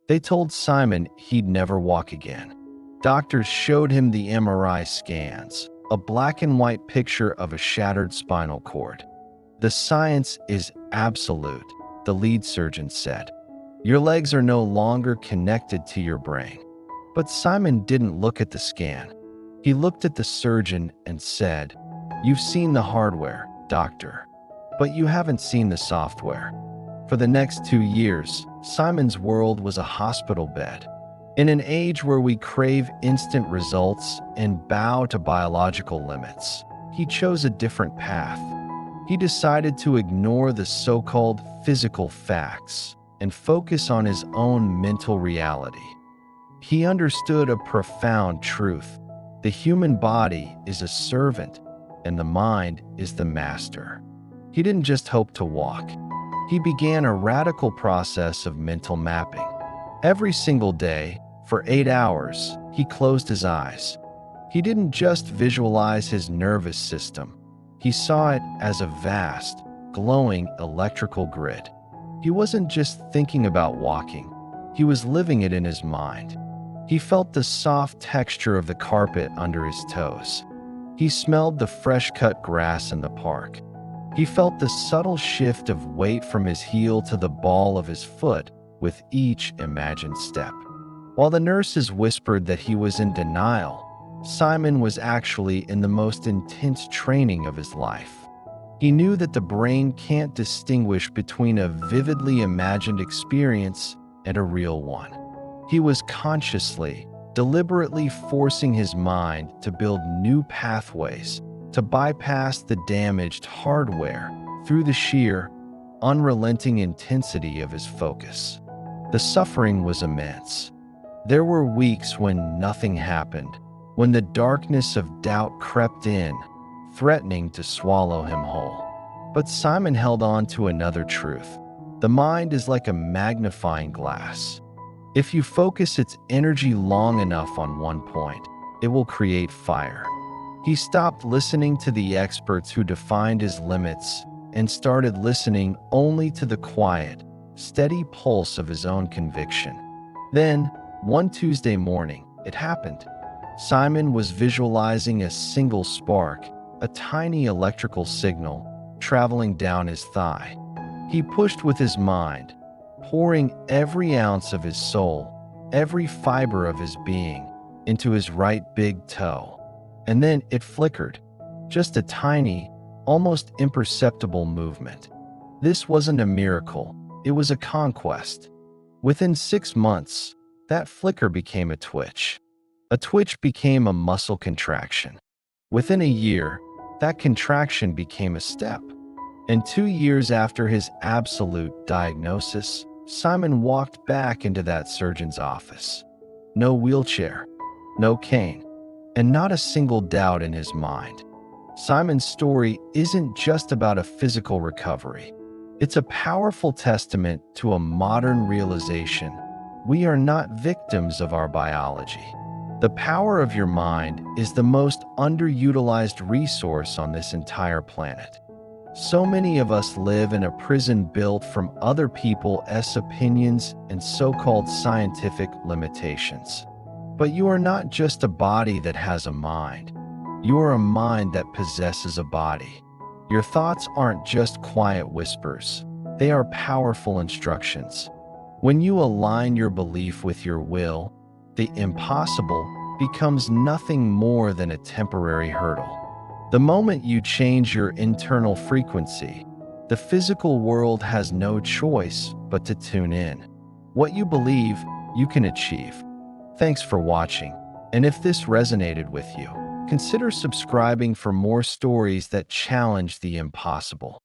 They told Simon he'd never walk again. Doctors showed him the MRI scans, a black and white picture of a shattered spinal cord. "The science is absolute," the lead surgeon said. "Your legs are no longer connected to your brain." But Simon didn't look at the scan. He looked at the surgeon and said, "You've seen the hardware, doctor, but you haven't seen the software." For the next 2 years, Simon's world was a hospital bed. In an age where we crave instant results and bow to biological limits, he chose a different path. He decided to ignore the so-called physical facts and focus on his own mental reality. He understood a profound truth: the human body is a servant, and the mind is the master. He didn't just hope to walk. He began a radical process of mental mapping. Every single day, for 8 hours, he closed his eyes. He didn't just visualize his nervous system. He saw it as a vast, glowing electrical grid. He wasn't just thinking about walking. He was living it in his mind. He felt the soft texture of the carpet under his toes. He smelled the fresh-cut grass in the park. He felt the subtle shift of weight from his heel to the ball of his foot with each imagined step. While the nurses whispered that he was in denial, Simon was actually in the most intense training of his life. He knew that the brain can't distinguish between a vividly imagined experience and a real one. He was consciously, deliberately forcing his mind to build new pathways, to bypass the damaged hardware through the sheer, unrelenting intensity of his focus. The suffering was immense. There were weeks when nothing happened, when the darkness of doubt crept in, threatening to swallow him whole. But Simon held on to another truth. The mind is like a magnifying glass. If you focus its energy long enough on one point, it will create fire. He stopped listening to the experts who defined his limits and started listening only to the quiet, steady pulse of his own conviction. Then, one Tuesday morning, it happened. Simon was visualizing a single spark, a tiny electrical signal, traveling down his thigh. He pushed with his mind, pouring every ounce of his soul, every fiber of his being, into his right big toe. And then it flickered, just a tiny, almost imperceptible movement. This wasn't a miracle, it was a conquest. Within 6 months, that flicker became a twitch. A twitch became a muscle contraction. Within a year, that contraction became a step. And 2 years after his absolute diagnosis, Simon walked back into that surgeon's office. No wheelchair, no cane, and not a single doubt in his mind. Simon's story isn't just about a physical recovery. It's a powerful testament to a modern realization: we are not victims of our biology. The power of your mind is the most underutilized resource on this entire planet. So many of us live in a prison built from other people's opinions and so-called scientific limitations. But you are not just a body that has a mind. You are a mind that possesses a body. Your thoughts aren't just quiet whispers. They are powerful instructions. When you align your belief with your will, the impossible becomes nothing more than a temporary hurdle. The moment you change your internal frequency, the physical world has no choice but to tune in. What you believe, you can achieve. Thanks for watching, and if this resonated with you, consider subscribing for more stories that challenge the impossible.